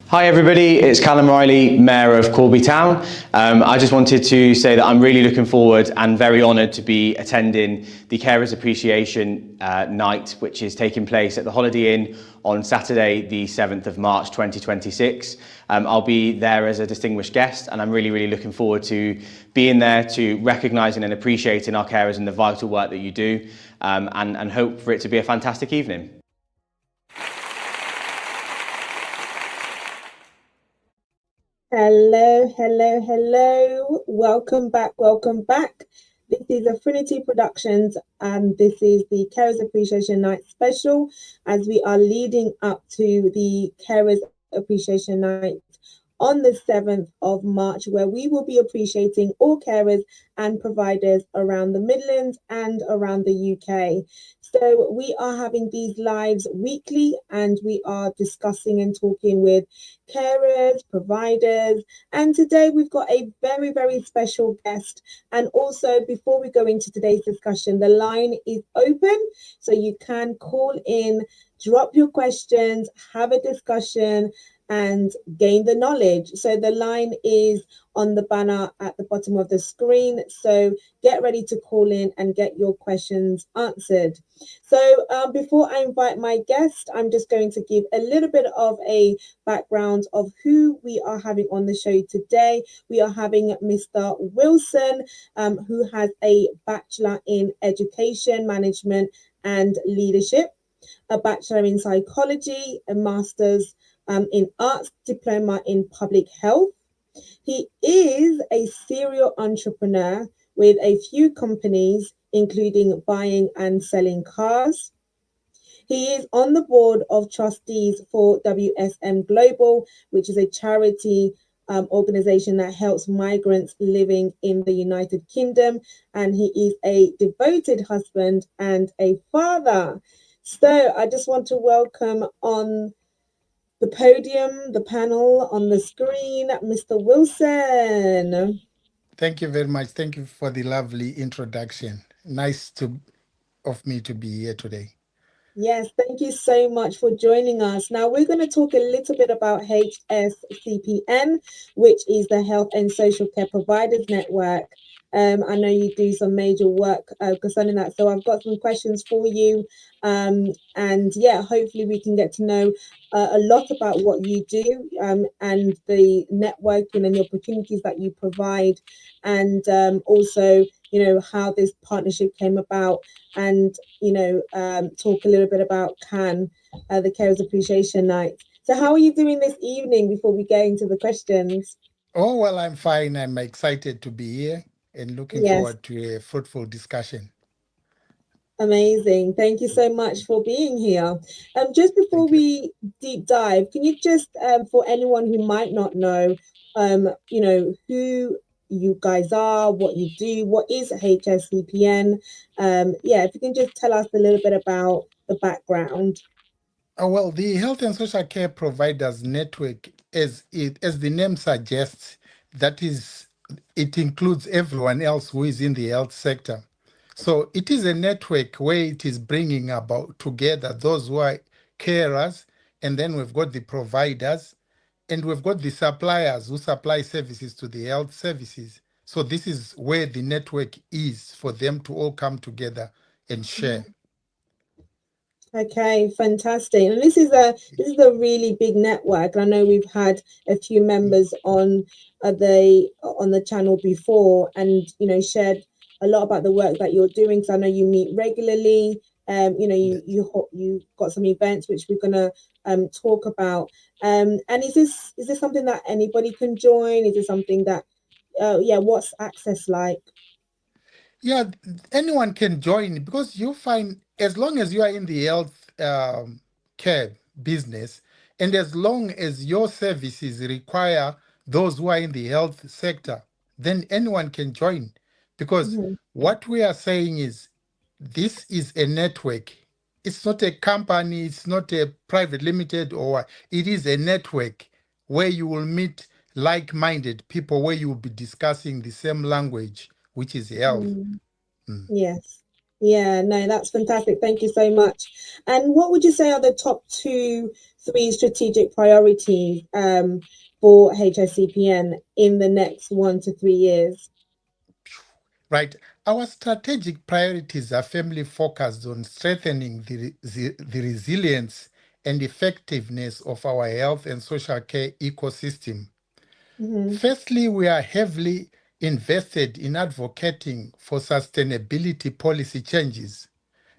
Hi everybody, it's Callum Riley, Mayor of Corby Town. I just wanted to say that I'm really looking forward and very honoured to be attending the Carers Appreciation Night, which is taking place at the Holiday Inn on Saturday the 7th of March 2026. I'll be there as a distinguished guest, and I'm really looking forward to being there to recognising and appreciating our carers and the vital work that you do, and hope for it to be a fantastic evening. Hello. Welcome back. This is Affinity Productions, and this is the Carers Appreciation Night special as we are leading up to the Carers Appreciation Night on the 7th of March, where we will be appreciating all carers and providers around the Midlands and around the UK. So we are having these lives weekly, and we are discussing and talking with carers, providers, and today we've got a very special guest. And also, before we go into today's discussion, the line is open, so you can call in, drop your questions, have a discussion, and gain the knowledge. So the line is on the banner at the bottom of the screen. So get ready to call in and get your questions answered. So before I invite my guest, I'm just going to give a little bit of a background of who we are having on the show today. We are having Mr. Wilson, who has a Bachelor in Education Management and Leadership, a Bachelor in Psychology, a Master's in Arts, Diploma in Public Health. He is a serial entrepreneur with a few companies, including buying and selling cars. He is on the board of trustees for WSM Global, which is a charity organization that helps migrants living in the United Kingdom. And he is a devoted husband and a father. So I just want to welcome on the podium, the panel on the screen, Mr. Wilson. Thank you very much. Thank you for the lovely introduction. Nice of me to be here today. Yes, thank you so much for joining us. Now we're going to talk a little bit about HSCPN, which is the Health and Social Care Providers Network. I know you do some major work concerning that, so I've got some questions for you. And yeah, hopefully we can get to know a lot about what you do and the networking and the opportunities that you provide, and also, you know, how this partnership came about, and, you know, talk a little bit about CAN, the Carers Appreciation Night. So how are you doing this evening before we get into the questions? Oh, well, I'm fine. I'm excited to be here and looking forward to a fruitful discussion. Amazing. Thank you so much for being here. Just before we deep dive, can you just, for anyone who might not know, you know, who you guys are, what you do, what is HSCPN? Yeah, if you can just tell us a little bit about the background. Well, the Health and Social Care Providers Network, as the name suggests, that is, it includes everyone else who is in the health sector. So it is a network where it is bringing about together those who are carers, and then we've got the providers, and we've got the suppliers who supply services to the health services. So this is where the network is for them to all come together and share. Okay, fantastic. And this is a really big network. I know we've had a few members on the channel before, and, you know, shared a lot about the work that you're doing. So I know you meet regularly. You know, you got some events which we're gonna talk about. And is this something that anybody can join? Is it something that yeah, what's access like? Yeah, anyone can join, because you find, as long as you are in the health care business, and as long as your services require those who are in the health sector, then anyone can join. Because what we are saying is, this is a network. It's not a company, it's not a private limited, or it is a network where you will meet like-minded people, where you will be discussing the same language, which is health. Yes. Yeah, no, that's fantastic. Thank you so much. And what would you say are the top two, three strategic priorities for HSCPN in the next 1 to 3 years? Right. Our strategic priorities are firmly focused on strengthening the resilience and effectiveness of our health and social care ecosystem. Mm-hmm. Firstly, we are heavily invested in advocating for sustainability policy changes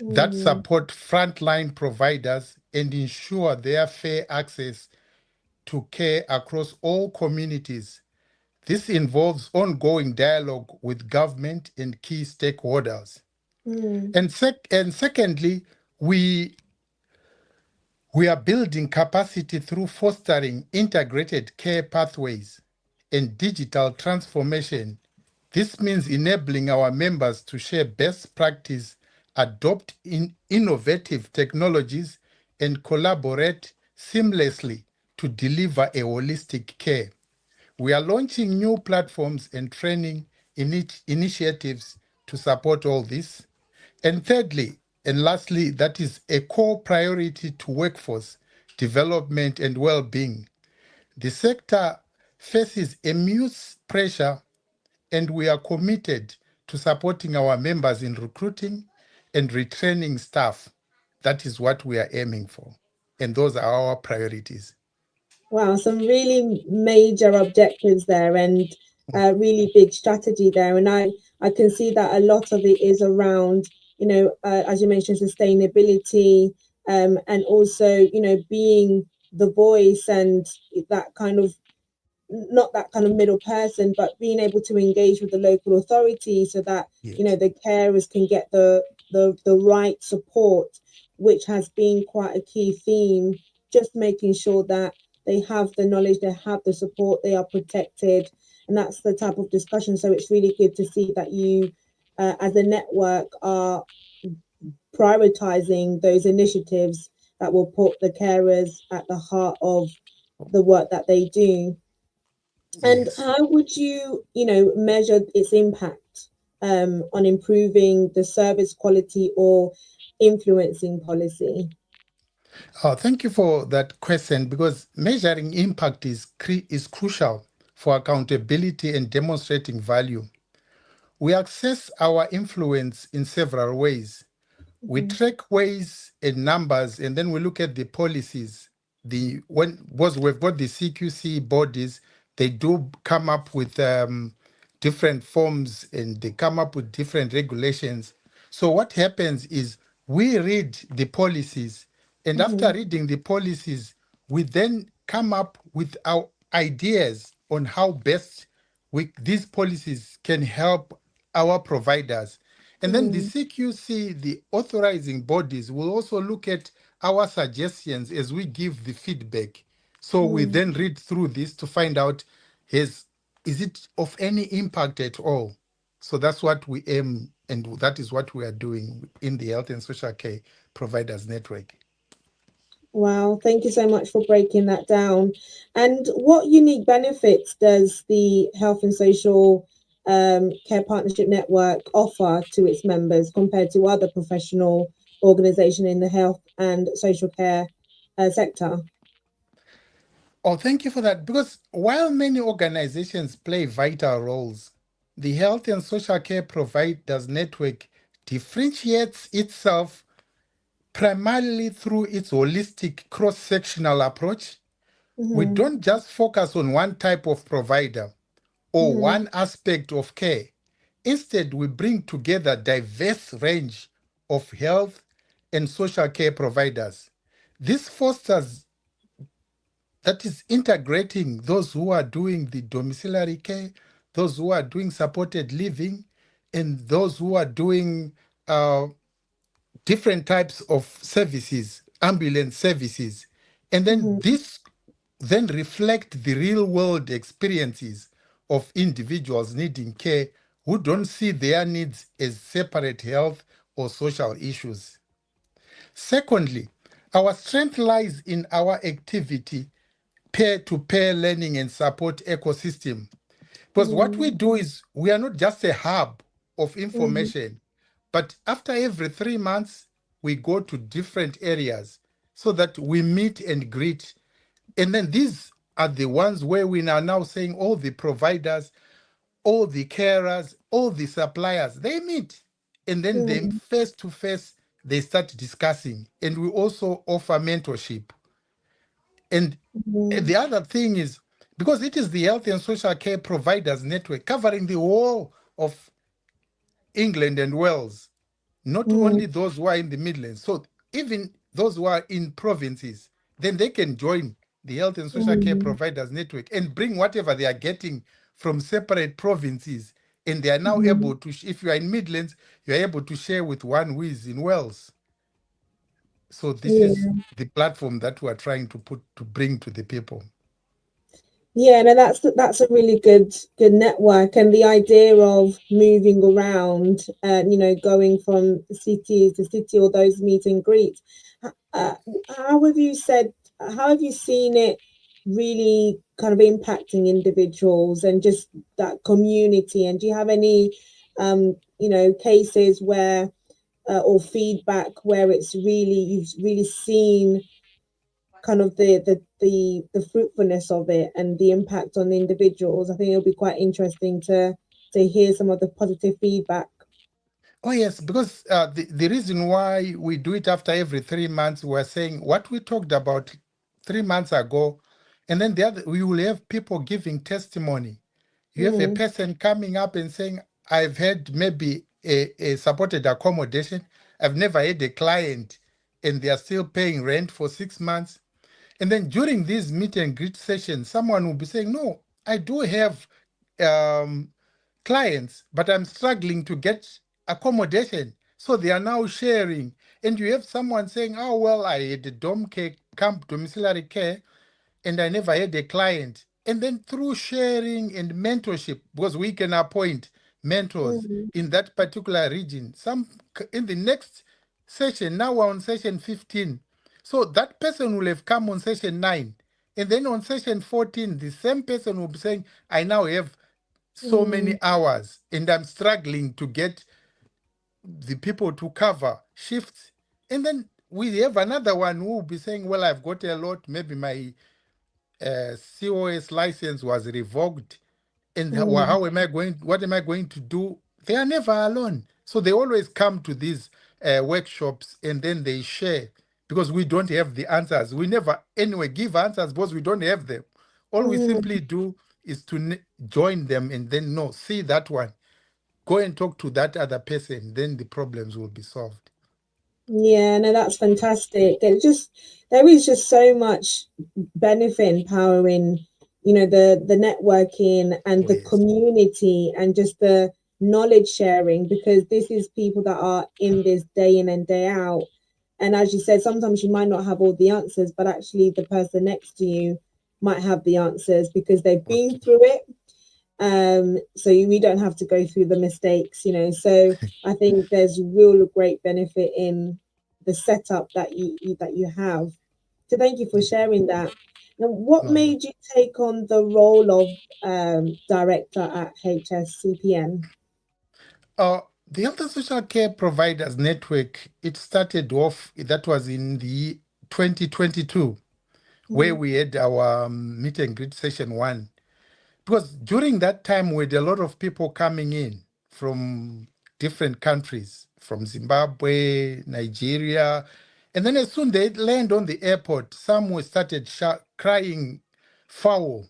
that Mm-hmm. support frontline providers and ensure their fair access to care across all communities. This involves ongoing dialogue with government and key stakeholders. And secondly, we we are building capacity through fostering integrated care pathways and digital transformation. This means enabling our members to share best practice, adopt innovative technologies, and collaborate seamlessly to deliver a holistic care. We are launching new platforms and training initiatives to support all this. And thirdly, and lastly, that is a core priority to workforce development and well-being. The sector faces immense pressure, and we are committed to supporting our members in recruiting and retraining staff. That is what we are aiming for, and those are our priorities. Wow, some really major objectives there and really big strategy there. And I can see that a lot of it is around, as you mentioned, sustainability, and also, being the voice and that kind of, not that kind of middle person, but being able to engage with the local authority so that, Yes. the carers can get the right support, which has been quite a key theme, just making sure that they have the knowledge, they have the support, they are protected. And that's the type of discussion. So it's really good to see that you, as a network, are prioritizing those initiatives that will put the carers at the heart of the work that they do. And Yes. how would you, measure its impact on improving the service quality or influencing policy? Thank you for that question because measuring impact is crucial for accountability and demonstrating value. We access our influence in several ways. We Mhm, track ways and numbers, and then we look at the policies. Because we've got the CQC bodies, they do come up with different forms and they come up with different regulations. So what happens is we read the policies, and after mhm, reading the policies, we then come up with our ideas on how best these policies can help our providers. And then the mhm, CQC, the authorizing bodies, will also look at our suggestions as we give the feedback. So we mhm. then read through this to find out is it of any impact at all? So that's what we aim, and that is what we are doing in the Health and Social Care Providers Network. Wow, thank you so much for breaking that down. And what unique benefits does the Health and Social Care Partnership Network offer to its members compared to other professional organizations in the health and social care sector? Oh, thank you for that. Because while many organizations play vital roles, the Health and Social Care Providers Network differentiates itself primarily through its holistic cross-sectional approach. We Mm-hmm, don't just focus on one type of provider or mm-hmm, one aspect of care. Instead, we bring together diverse range of health and social care providers. This fosters, that is, integrating those who are doing the domiciliary care, those who are doing supported living, and those who are doing different types of services, ambulance services. And then mm-hmm. this then reflect the real world experiences of individuals needing care who don't see their needs as separate health or social issues. Secondly, our strength lies in our activity peer-to-peer learning and support ecosystem. Because what we Mm, do is we are not just a hub of mhm, information, But after every 3 months, we go to different areas so that we meet and greet. And then these are the ones where we are now saying all the providers, all the carers, all the suppliers, they meet. And then they face to face, they start discussing. And we also offer mentorship. And the other thing is, because it is the Health and Social Care Providers Network covering the whole of England and Wales, not only those who are in the Midlands. So even those who are in provinces, then they can join the Health and Social Care Providers Network and bring whatever they are getting from separate provinces. And they are now able to, if you are in Midlands, you are able to share with one who is in Wales. So this is the platform that we are trying to bring to the people. Yeah, no, that's a really good network, and the idea of moving around, you know, going from city to city, or those meet and greets. How have you seen it really kind of impacting individuals and just that community? And do you have any, you know, cases where or feedback where you've really seen kind of the fruitfulness of it and the impact on the individuals? I think it'll be quite interesting to hear some of the positive feedback. Oh, yes, because the reason why we do it after every 3 months, we're saying what we talked about 3 months ago, and then we will have people giving testimony. You have a person coming up and saying, I've had maybe a supported accommodation. I've never had a client, and they are still paying rent for 6 months. And then during these meet and greet sessions, someone will be saying, no, I do have clients, but I'm struggling to get accommodation. So they are now sharing. And you have someone saying, oh, well, I had a camp domiciliary care, and I never had a client. And then through sharing and mentorship, because we can appoint mentors in that particular region, some in the next session, now we're on session 15. So that person will have come on session 9. And then on session 14, the same person will be saying, I now have so many hours and I'm struggling to get the people to cover shifts. And then we have another one who will be saying, well, I've got a lot, maybe my COS license was revoked, and what am I going to do? They are never alone. So they always come to these workshops and then they share, because we don't have the answers. We never anyway give answers because we don't have them. All we simply do is to join them and then see that one. Go and talk to that other person, then the problems will be solved. Yeah, no, that's fantastic. There is just so much benefit in powering, you know, the networking and the community and just the knowledge sharing, because this is people that are in this day in and day out. And as you said, sometimes you might not have all the answers, but actually the person next to you might have the answers because they've been through it. So we don't have to go through the mistakes, you know. So I think there's real great benefit in the setup that you have. So thank you for sharing that. Now, what made you take on the role of director at HSCPN? The Health and Social Care Providers Network, it started off, that was in the 2022, where we had our meet and greet session 1. Because during that time, we had a lot of people coming in from different countries, from Zimbabwe, Nigeria. And then as soon they land on the airport, some started crying foul.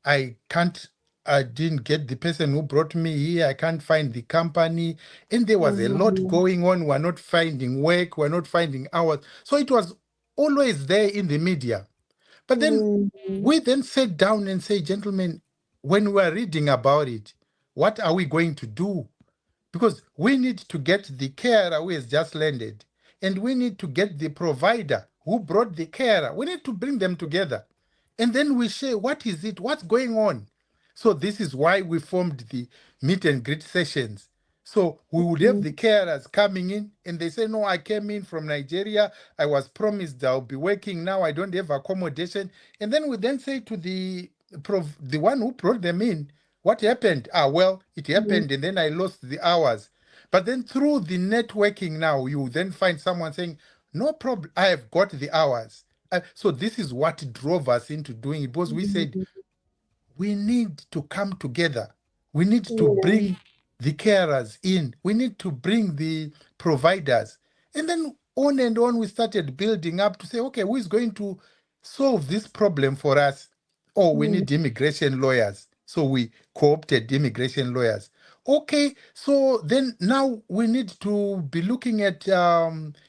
I didn't get the person who brought me here. I can't find the company. And there was a lot going on. We're not finding work. We're not finding hours. So it was always there in the media. But then we then sat down and say, gentlemen, when we're reading about it, what are we going to do? Because we need to get the carer who has just landed, and we need to get the provider who brought the carer. We need to bring them together. And then we share, what is it? What's going on? So this is why we formed the meet and greet sessions. So we would have the carers coming in and they say, no, I came in from Nigeria. I was promised I'll be working. Now I don't have accommodation. And then we then say to the one who brought them in, what happened? Well, it happened and then I lost the hours. But then through the networking now, you then find someone saying, no problem, I have got the hours. So this is what drove us into doing it, because we said, we need to come together. We need to bring the carers in. We need to bring the providers. And then on and on, we started building up to say, okay, who is going to solve this problem for us? Oh, we need immigration lawyers. So we co-opted immigration lawyers. Okay, so then now we need to be looking at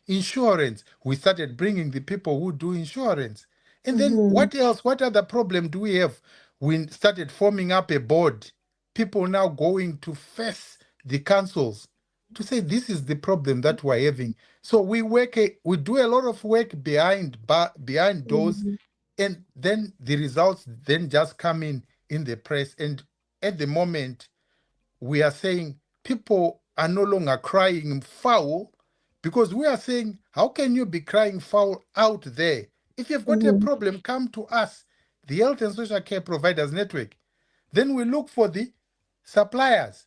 insurance. We started bringing the people who do insurance. And then what else? What other problem do we have? We started forming up a board. People now going to face the councils to say this is the problem that we're having. So we do a lot of work behind doors, and then the results then just come in the press. And at the moment, we are saying people are no longer crying foul, because we are saying, how can you be crying foul out there? If you've got a problem, come to us, the Health and Social Care Providers Network. Then we look for the suppliers,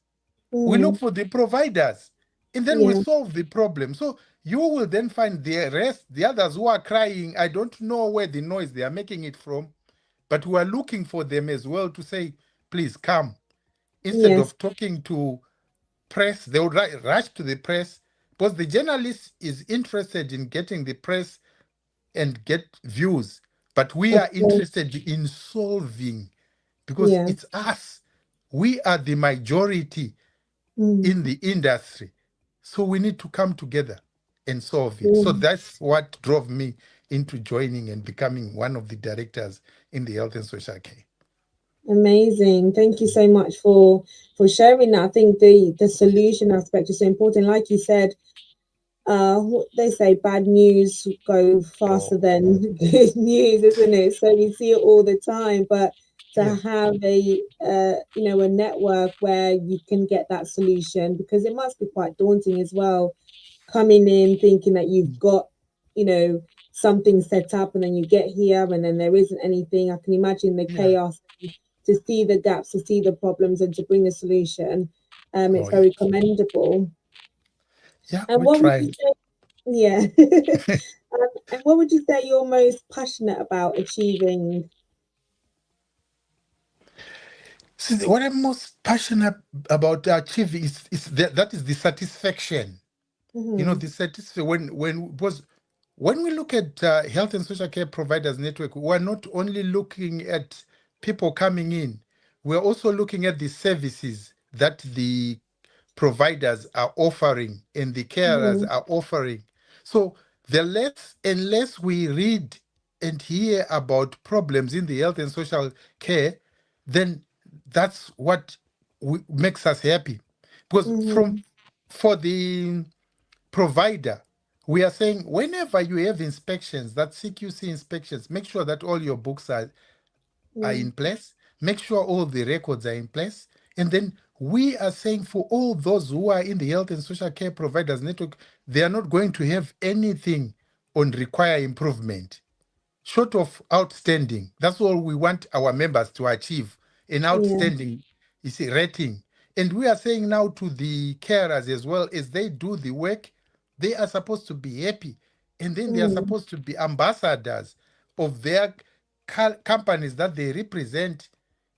we look for the providers, and then we solve the problem. So you will then find the rest, the others who are crying, I don't know where the noise they are making it from, but we are looking for them as well to say, please come. Instead of talking to press, they would rush to the press, because the journalist is interested in getting the press and get views, but we are interested in solving, because it's us. We are the majority in the industry, so we need to come together and solve it. So that's what drove me into joining and becoming one of the directors in the Health and Social Care. Amazing. Thank you so much for sharing that. I think the solution aspect is so important. Like you said, they say bad news go faster than good news, isn't it? So we see it all the time, but to have a a network where you can get that solution, because it must be quite daunting as well, coming in thinking that you've got something set up, and then you get here and then there isn't anything. I can imagine the chaos, to see the gaps, to see the problems, and to bring a solution. It's very commendable. Yeah, And we what would try. you say? Yeah. And what would you say you're most passionate about achieving? See, what I'm most passionate about achieving is that is the satisfaction. The satisfaction when we look at Health and Social Care Providers Network, we're not only looking at people coming in, we're also looking at the services that the providers are offering and the carers are offering. So the less and less we read and hear about problems in the health and social care, then that's what makes us happy. Because for the provider, we are saying whenever you have inspections, that CQC inspections, make sure that all your books are in place, make sure all the records are in place. And then we are saying for all those who are in the Health and Social Care Providers Network, they are not going to have anything on require improvement, short of outstanding. That's all we want our members to achieve, an outstanding rating. And we are saying now to the carers as well, as they do the work, they are supposed to be happy. And then they are supposed to be ambassadors of their companies that they represent.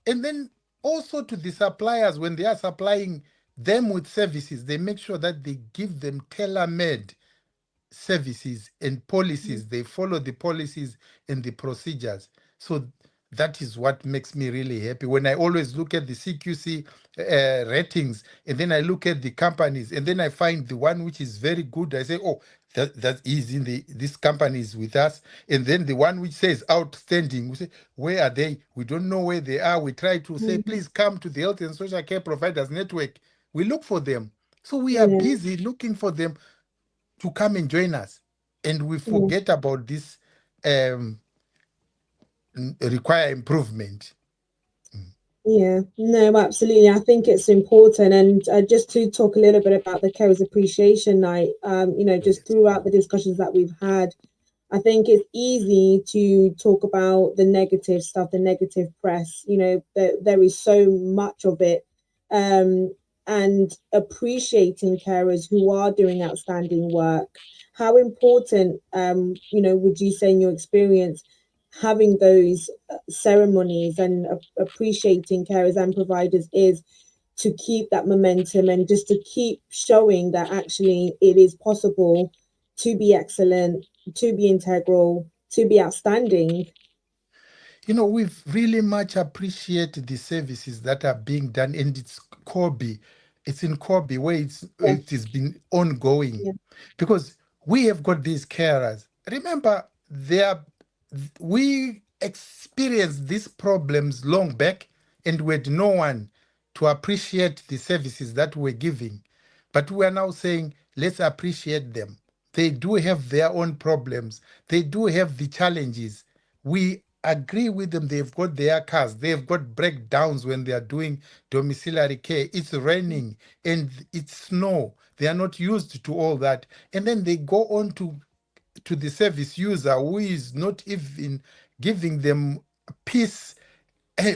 And then also to the suppliers, when they are supplying them with services, they make sure that they give them tailor-made services and policies. They follow the policies and the procedures. So that is what makes me really happy. When I always look at the CQC ratings, and then I look at the companies, and then I find the one which is very good, I say, oh, that is in this company is with us. And then the one which says outstanding, we say, where are they? We don't know where they are. We try to say, please come to the Health and Social Care Providers Network. We look for them. So we are busy looking for them to come and join us, and we forget about this require improvement. Yeah, no, absolutely. I think it's important. And just to talk a little bit about the Carers Appreciation Night, just throughout the discussions that we've had, I think it's easy to talk about the negative stuff, the negative press. There is so much of it. and appreciating carers who are doing outstanding work. How important, would you say in your experience, having those ceremonies and appreciating carers and providers is to keep that momentum and just to keep showing that actually it is possible to be excellent, to be integral, to be outstanding? We've really much appreciated the services that are being done, and it's in Kobe where Yeah, it has been ongoing, yeah. because we have got these carers. Remember, we experienced these problems long back, and we had no one to appreciate the services that we're giving. But we are now saying, let's appreciate them. They do have their own problems. They do have the challenges. We agree with them. They've got their cars. They've got breakdowns when they are doing domiciliary care. It's raining and it's snow. They are not used to all that. And then they go on to the service user who is not even giving them peace,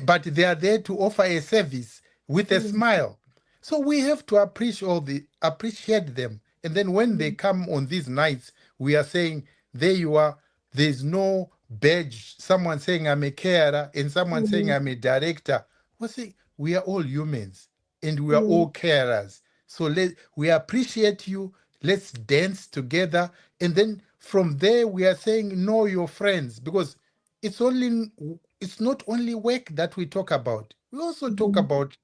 but they are there to offer a service with a Mm, smile. So we have to appreciate them. And then when they mm, come on these nights, we are saying, there you are. There's no badge. Someone saying I'm a carer and someone saying mm, I'm a director. We say we are all humans and we are mm, all carers. So we appreciate you. Let's dance together. And then from there, we are saying know your friends, because it's not only work that we talk about. We also talk mm, about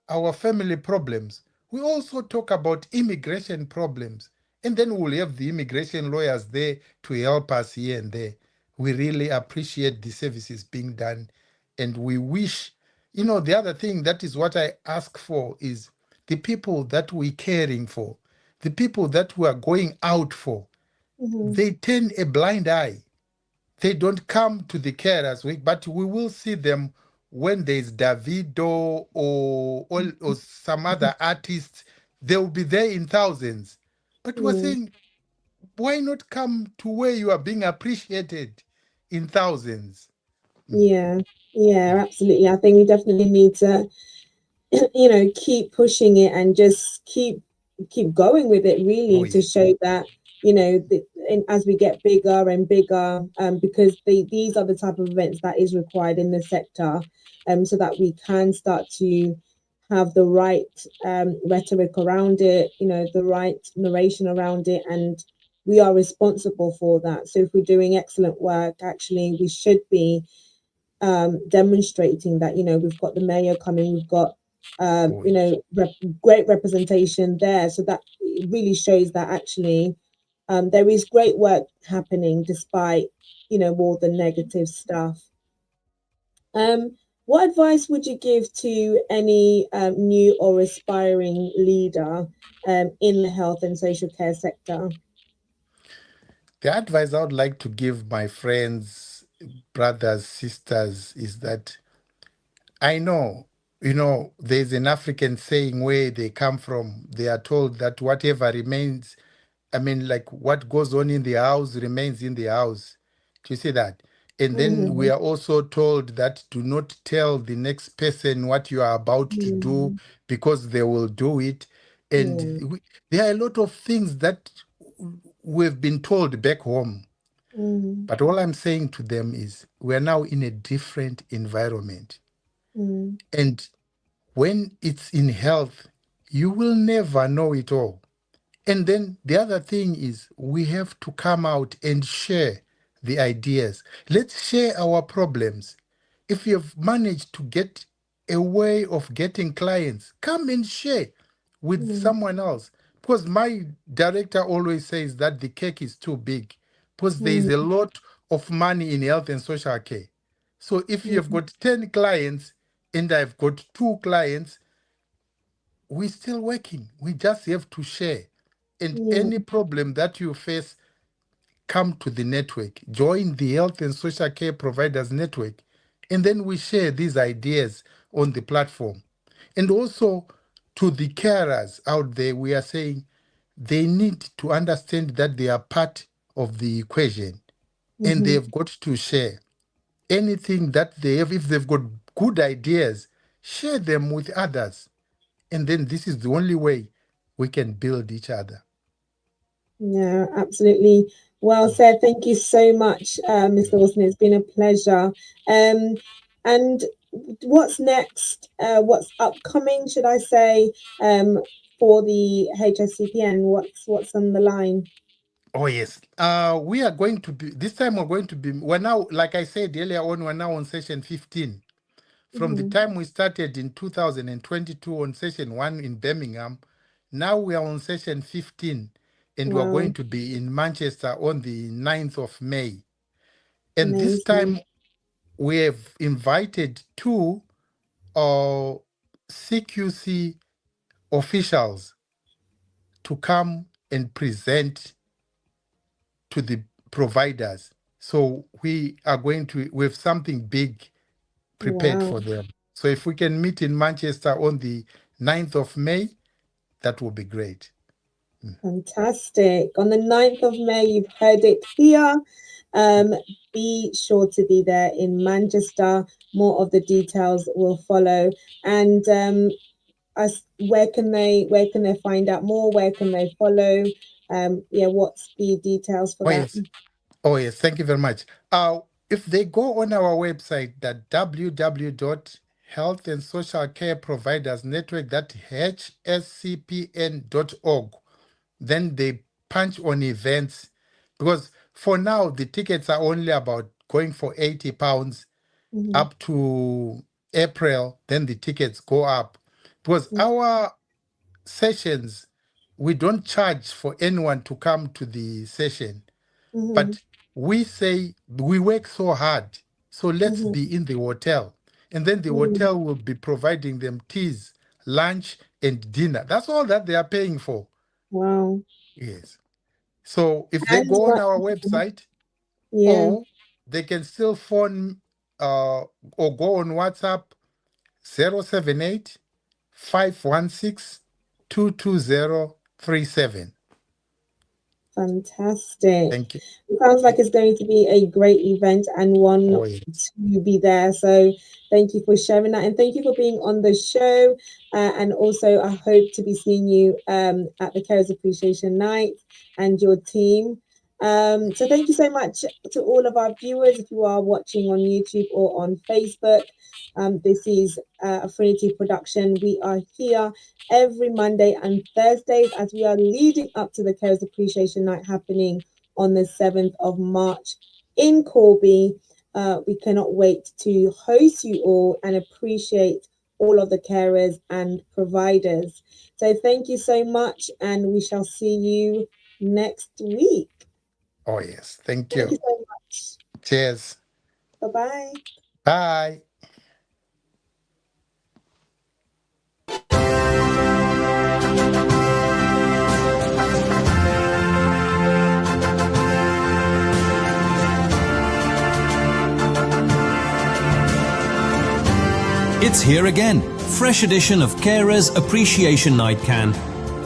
our family problems. We also talk about immigration problems. And then we'll have the immigration lawyers there to help us here and there. We really appreciate the services being done. And we wish, the other thing that is what I ask for is the people that we're caring for, the people that we are going out for, mm, they turn a blind eye. They don't come to the carers week, but we will see them when there's Davido or some other artists. They'll be there in thousands. But we're mm. saying, why not come to where you are being appreciated in thousands? Mm. Yeah, yeah, absolutely. I think we definitely need to, keep pushing it and just keep going with it, Oh, really, to yeah. show that, and as we get bigger and bigger, because these are the type of events that is required in the sector, so that we can start to have the right rhetoric around it, the right narration around it, and we are responsible for that. So if we're doing excellent work, actually, we should be demonstrating that, we've got the mayor coming, we've got Oh, yeah. great representation there, so that it really shows that actually there is great work happening despite all the negative stuff. What advice would you give to any new or aspiring leader in the health and social care sector? The advice I would like to give my friends, brothers, sisters is that I know, there's an African saying where they come from. They are told that whatever remains, like what goes on in the house remains in the house. Do you see that? And then we Mm, are also told that do not tell the next person what you are about to do, mm, because they will do it. And yeah. there are a lot of things that we've been told back home. Mm, But all I'm saying to them is we're now in a different environment. mm, And when it's in health, you will never know it all. And then the other thing is we have to come out and share the ideas. Let's share our problems. If you've managed to get a way of getting clients, come and share with mm, someone else. Because my director always says that the cake is too big, because there is mm, a lot of money in health and social care. So if you've mm, got 10 clients and I've got 2 clients, we're still working. We just have to share. And yeah. any problem that you face, come to the network, join the Health and Social Care Providers Network, and then we share these ideas on the platform. And also to the carers out there, we are saying they need to understand that they are part of the equation and Mhm. they've got to share anything that they have. If they've got good ideas, share them with others. and then this is the only way we can build each other. Yeah, absolutely. Well said. Thank you so much, Mr. Wilson. It's been a pleasure. And what's next? What's upcoming, should I say, for the HSCPN? What's on the line? Oh yes, we are going to be, this time we're now, like I said earlier on, we're now on session 15. From the time we started in 2022 on session 1 in Birmingham, now we are on session 15, and we're going to be in Manchester on the 9th of May. And this time we have invited 2 CQC officials to come and present to the providers. So we have something big prepared for them. So if we can meet in Manchester on the 9th of May, that will be great. Fantastic. On the 9th of May, you've heard it here. Be sure to be there in Manchester. More of the details will follow. And where can they find out more? Where can they follow? What's the details for that? Yes. Oh yes, thank you very much. If they go on our website, that www.health and social care providers network, that hscpn.org, then they punch on events, because for now the tickets are only about going for £80 up to April. Then the tickets go up, because our sessions, we don't charge for anyone to come to the session, but we say we work so hard, so let's be in the hotel, and then the hotel will be providing them teas, lunch, and dinner. That's all that they are paying for. Wow. Yes. So if they go on our website, or they can still phone or go on WhatsApp 078 516 22037. Fantastic. Thank you. It sounds like it's going to be a great event and one to be there. So thank you for sharing that, and thank you for being on the show. And also, I hope to be seeing you at the Carers Appreciation Night and your team. So thank you so much to all of our viewers. If you are watching on YouTube or on Facebook, this is Affinity Production. We are here every Monday and Thursdays as we are leading up to the Carers Appreciation Night happening on the 7th of March in Corby. We cannot wait to host you all and appreciate all of the carers and providers. So thank you so much, and we shall see you next week. Oh yes, thank you. Thank you so much. Cheers. Bye-bye. Bye. It's here again. Fresh edition of Carers Appreciation Night Can.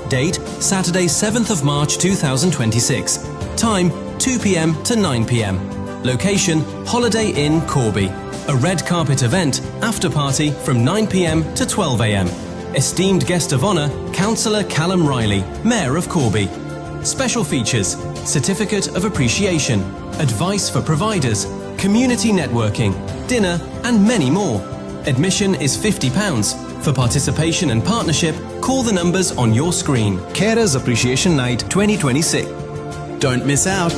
Date, Saturday 7th of March 2026. Time, 2 p.m. to 9 p.m. Location, Holiday Inn, Corby. A red carpet event, after party from 9 p.m. to 12 a.m. Esteemed guest of honour, Councillor Callum Riley, Mayor of Corby. Special features, Certificate of Appreciation, advice for providers, community networking, dinner and many more. Admission is £50. For participation and partnership, call the numbers on your screen. Carers Appreciation Night 2026. Don't miss out.